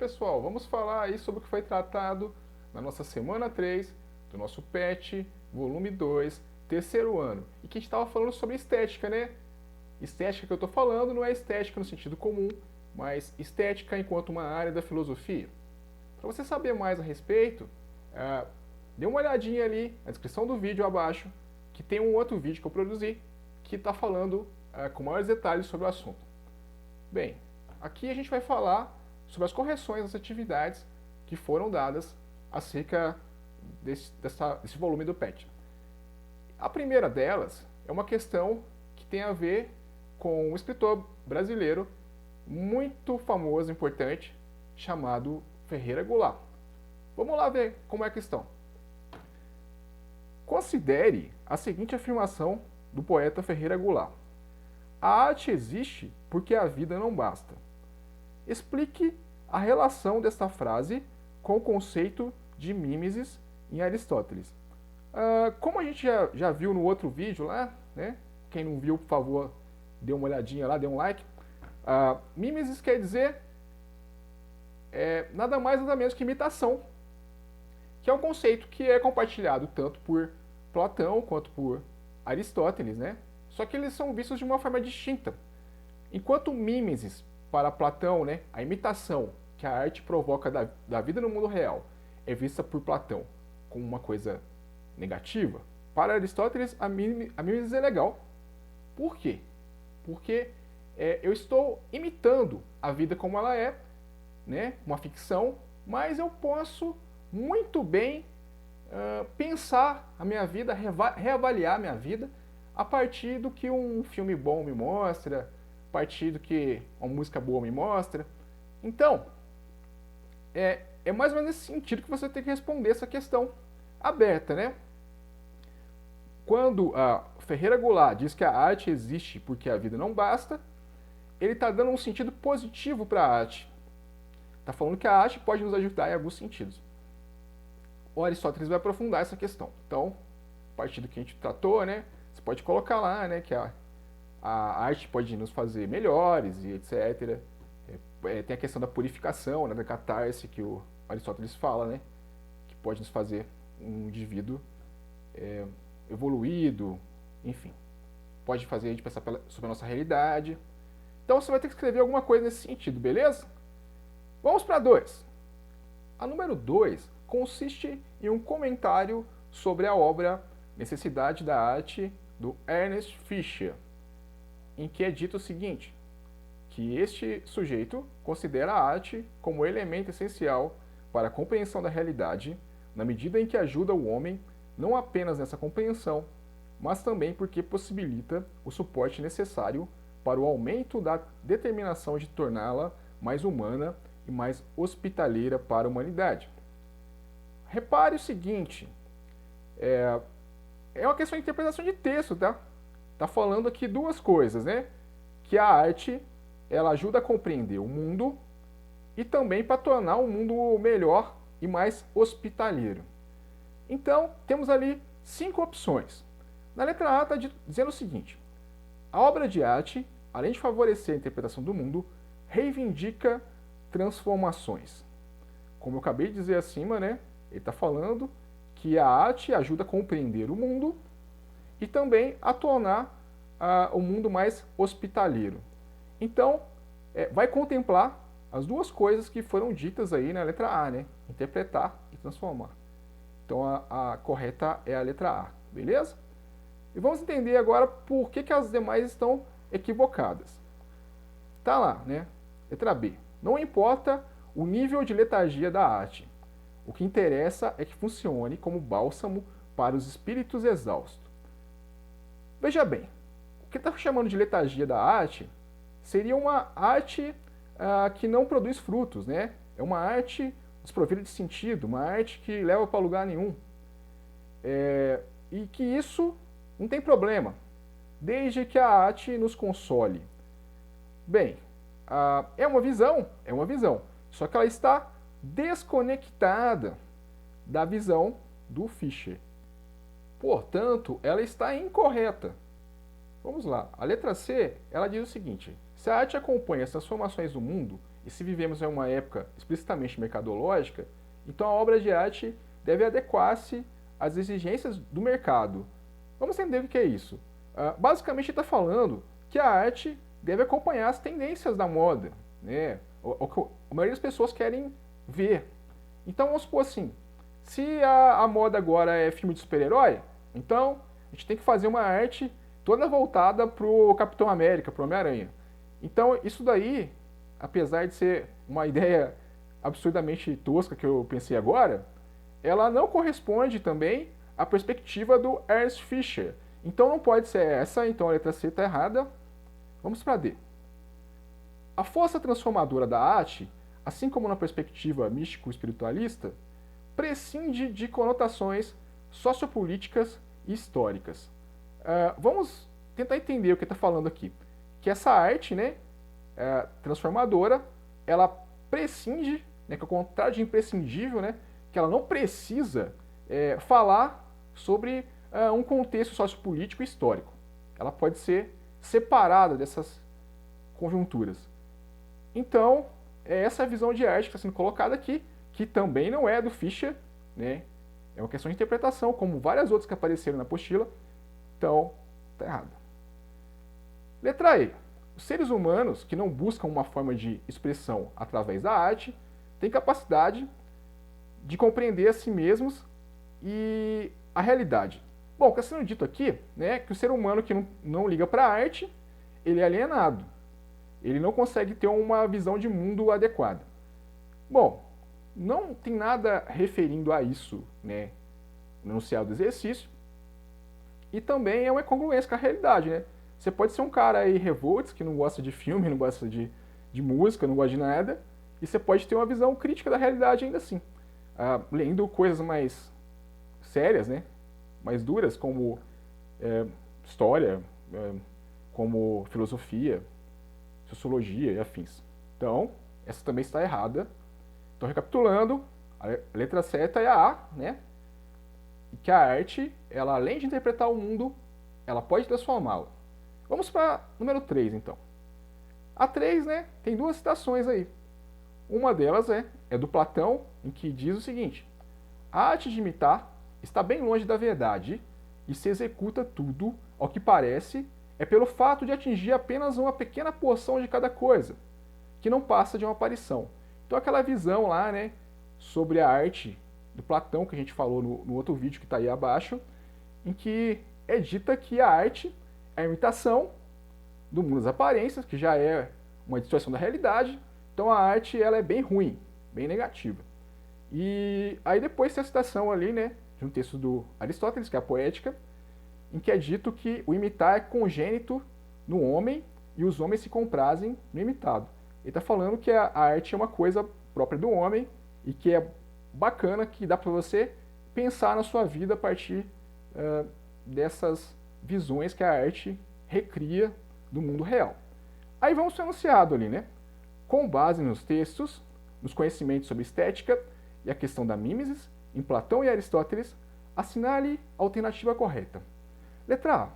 pessoal, vamos falar aí sobre o que foi tratado na nossa semana 3 do nosso PET, volume 2, terceiro ano. E que a gente estava falando sobre estética, né? Estética que eu estou falando não é estética no sentido comum, mas estética enquanto uma área da filosofia. Para você saber mais a respeito, dê uma olhadinha ali na descrição do vídeo abaixo, que tem um outro vídeo que eu produzi, que está falando com maiores detalhes sobre o assunto. Bem, aqui a gente vai falar sobre as correções das atividades que foram dadas acerca desse volume do PET. A primeira delas é uma questão que tem a ver com um escritor brasileiro muito famoso e importante, chamado Ferreira Goulart. Vamos lá ver como é a questão. Considere a seguinte afirmação do poeta Ferreira Goulart. A arte existe porque a vida não basta. Explique a relação desta frase com o conceito de mimesis em Aristóteles. Como a gente já viu no outro vídeo lá, né? Quem não viu, por favor, dê uma olhadinha lá, dê um like. Mimesis quer dizer nada mais nada menos que imitação, que é um conceito que é compartilhado tanto por Platão quanto por Aristóteles, né? Só que eles são vistos de uma forma distinta. Enquanto mimesis para Platão, né, a imitação que a arte provoca da vida no mundo real é vista por Platão como uma coisa negativa, para Aristóteles a mimesis é legal. Por quê? Porque eu estou imitando a vida como ela é, né, uma ficção, mas eu posso muito bem pensar a minha vida, reavaliar a minha vida a partir do que um filme bom me mostra, a partir do que uma música boa me mostra. Então, é mais ou menos nesse sentido que você tem que responder essa questão aberta, né? Quando Ferreira Goulart diz que a arte existe porque a vida não basta, ele está dando um sentido positivo para a arte. Está falando que a arte pode nos ajudar em alguns sentidos. O Aristóteles vai aprofundar essa questão. Então, a partir do que a gente tratou, né, você pode colocar lá, né, que a arte pode nos fazer melhores e etc. Tem a questão da purificação, né, da catarse que o Aristóteles fala, né, que pode nos fazer um indivíduo evoluído, enfim. Pode fazer a gente pensar sobre a nossa realidade. Então você vai ter que escrever alguma coisa nesse sentido, beleza? Vamos para 2. A número 2 consiste em um comentário sobre a obra Necessidade da Arte, do Ernest Fischer, em que é dito o seguinte, que este sujeito considera a arte como elemento essencial para a compreensão da realidade, na medida em que ajuda o homem não apenas nessa compreensão, mas também porque possibilita o suporte necessário para o aumento da determinação de torná-la mais humana e mais hospitaleira para a humanidade. Repare o seguinte, é uma questão de interpretação de texto, tá? Tá falando aqui duas coisas, né? Que a arte, ela ajuda a compreender o mundo e também para tornar o mundo melhor e mais hospitaleiro. Então, temos ali 5 opções. Na letra A está dizendo o seguinte, a obra de arte, além de favorecer a interpretação do mundo, reivindica transformações. Como eu acabei de dizer acima, né? Ele está falando que a arte ajuda a compreender o mundo e também a tornar o mundo mais hospitaleiro. Então, vai contemplar as duas coisas que foram ditas aí na letra A, né? Interpretar e transformar. Então, a correta é a letra A, beleza? E vamos entender agora por que as demais estão equivocadas. Tá lá, né? Letra B. Não importa o nível de letargia da arte. O que interessa é que funcione como bálsamo para os espíritos exaustos. Veja bem, o que está chamando de letargia da arte seria uma arte que não produz frutos, né? É uma arte desprovida de sentido, uma arte que leva para lugar nenhum. E que isso não tem problema, desde que a arte nos console. Bem, é uma visão, só que ela está desconectada da visão do Fischer. Portanto, ela está incorreta. Vamos lá. A letra C, ela diz o seguinte, Se a arte acompanha as transformações do mundo, e se vivemos em uma época explicitamente mercadológica, então a obra de arte deve adequar-se às exigências do mercado. Vamos entender o que é isso. Basicamente está falando que a arte deve acompanhar as tendências da moda, né? O que a maioria das pessoas querem ver. Então vamos supor assim, se a moda agora é filme de super-herói, então a gente tem que fazer uma arte toda voltada pro Capitão América, pro Homem-Aranha. Então isso daí, apesar de ser uma ideia absurdamente tosca que eu pensei agora, ela não corresponde também à perspectiva do Ernst Fischer. Então não pode ser essa, então a letra C está errada. Vamos para D. A força transformadora da arte, assim como na perspectiva místico-espiritualista, prescinde de conotações sociopolíticas e históricas. Vamos tentar entender o que está falando aqui. Que essa arte, né, transformadora, ela prescinde, né, que é o contrário de imprescindível, né, que ela não precisa falar sobre um contexto sociopolítico e histórico. Ela pode ser separada dessas conjunturas. Então, essa é a visão de arte que está sendo colocada aqui, que também não é do Fischer, né? É uma questão de interpretação, como várias outras que apareceram na apostila. Então, está errado. Letra E. Os seres humanos que não buscam uma forma de expressão através da arte têm capacidade de compreender a si mesmos e a realidade. Bom, o que está sendo dito aqui, né, que o ser humano que não liga para a arte, ele é alienado. Ele não consegue ter uma visão de mundo adequada. Bom, não tem nada referindo a isso, né, no enunciado do exercício. E também é uma incongruência com a realidade, né? Você pode ser um cara aí revolts, que não gosta de filme, não gosta de música, não gosta de nada, e você pode ter uma visão crítica da realidade ainda assim. Lendo coisas mais sérias, né, mais duras, como história, como filosofia, sociologia e afins. Então, essa também está errada. Então, recapitulando, a letra certa é a A, né? E que a arte, ela além de interpretar o mundo, ela pode transformá-lo. Vamos para número 3, então. A 3, né, tem duas citações aí. Uma delas é do Platão, em que diz o seguinte: a arte de imitar está bem longe da verdade e se executa tudo, ao que parece, é pelo fato de atingir apenas uma pequena porção de cada coisa, que não passa de uma aparição. Então aquela visão lá, né, sobre a arte do Platão, que a gente falou no outro vídeo que está aí abaixo, em que é dita que a arte é a imitação do mundo das aparências, que já é uma distorção da realidade. Então a arte ela é bem ruim, bem negativa. E aí depois tem a citação ali, né, de um texto do Aristóteles, que é a Poética, em que é dito que o imitar é congênito no homem e os homens se comprazem no imitado. Ele está falando que a arte é uma coisa própria do homem e que é bacana, que dá para você pensar na sua vida a partir dessas visões que a arte recria do mundo real. Aí vamos para o enunciado ali, né? Com base nos textos, nos conhecimentos sobre estética e a questão da mimesis, em Platão e Aristóteles, assinale a alternativa correta. Letra A.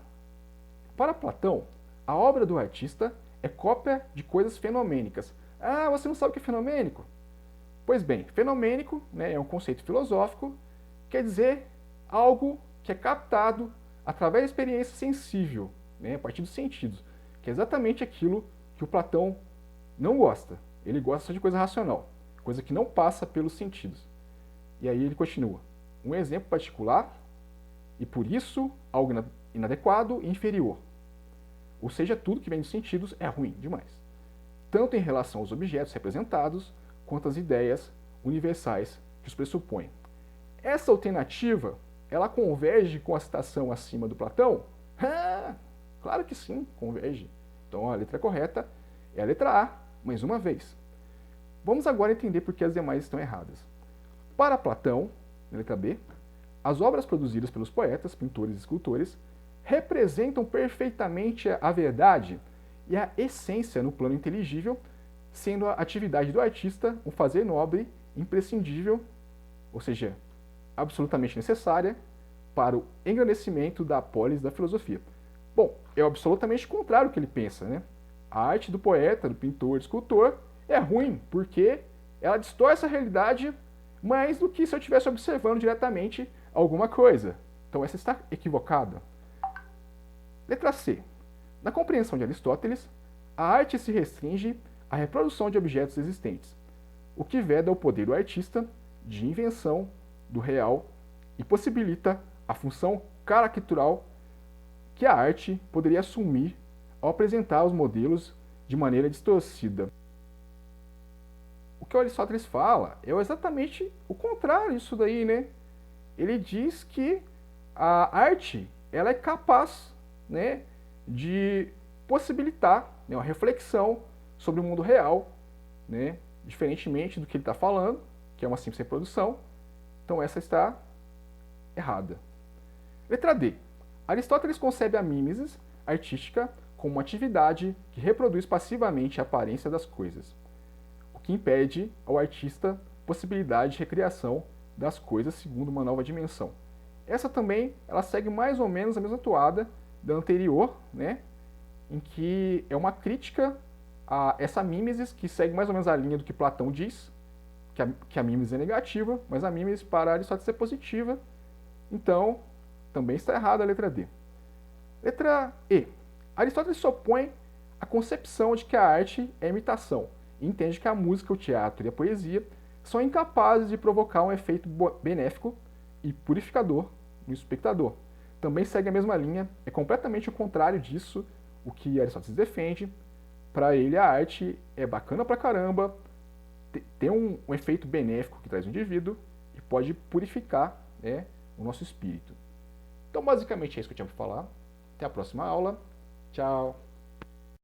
Para Platão, a obra do artista é cópia de coisas fenomênicas. Ah, você não sabe o que é fenomênico? Pois bem, fenomênico, né, é um conceito filosófico, quer dizer algo que é captado através da experiência sensível, né, a partir dos sentidos, que é exatamente aquilo que o Platão não gosta. Ele gosta só de coisa racional, coisa que não passa pelos sentidos. E aí ele continua. Um exemplo particular, e por isso algo inadequado e inferior. Ou seja, tudo que vem dos sentidos é ruim demais. Tanto em relação aos objetos representados, quanto às ideias universais que os pressupõem. Essa alternativa, ela converge com a citação acima do Platão? Ah, claro que sim, converge. Então a letra correta é a letra A, mais uma vez. Vamos agora entender por que as demais estão erradas. Para Platão, na letra B, as obras produzidas pelos poetas, pintores e escultores representam perfeitamente a verdade e a essência no plano inteligível, sendo a atividade do artista um fazer nobre, imprescindível, ou seja, absolutamente necessária para o engrandecimento da polis da filosofia. Bom, é absolutamente contrário ao que ele pensa, né? a arte do poeta, do pintor, do escultor é ruim, porque ela distorce a realidade mais do que se eu estivesse observando diretamente alguma coisa. Então essa está equivocada. Letra C. Na compreensão de Aristóteles, a arte se restringe à reprodução de objetos existentes, o que veda o poder do artista de invenção do real e possibilita a função caracteral que a arte poderia assumir ao apresentar os modelos de maneira distorcida. O que o Aristóteles fala é exatamente o contrário disso daí, né? Ele diz que a arte ela é capaz, né, de possibilitar, né, uma reflexão sobre o mundo real, né, diferentemente do que ele está falando, que é uma simples reprodução. Então essa está errada. Letra D. Aristóteles concebe a mimesis artística como uma atividade que reproduz passivamente a aparência das coisas, o que impede ao artista possibilidade de recriação das coisas segundo uma nova dimensão. Essa também ela segue mais ou menos a mesma toada da anterior, né, em que é uma crítica a essa mimesis que segue mais ou menos a linha do que Platão diz, que a mimesis é negativa, mas a mimesis para Aristóteles é positiva. Então, também está errada a letra D. Letra E. Aristóteles se opõe à concepção de que a arte é imitação e entende que a música, o teatro e a poesia são incapazes de provocar um efeito benéfico e purificador no espectador. Também segue a mesma linha, é completamente o contrário disso, o que Aristóteles defende. Para ele, a arte é bacana pra caramba, tem um efeito benéfico que traz o indivíduo e pode purificar, né, o nosso espírito. Então, basicamente é isso que eu tinha para falar. Até a próxima aula. Tchau!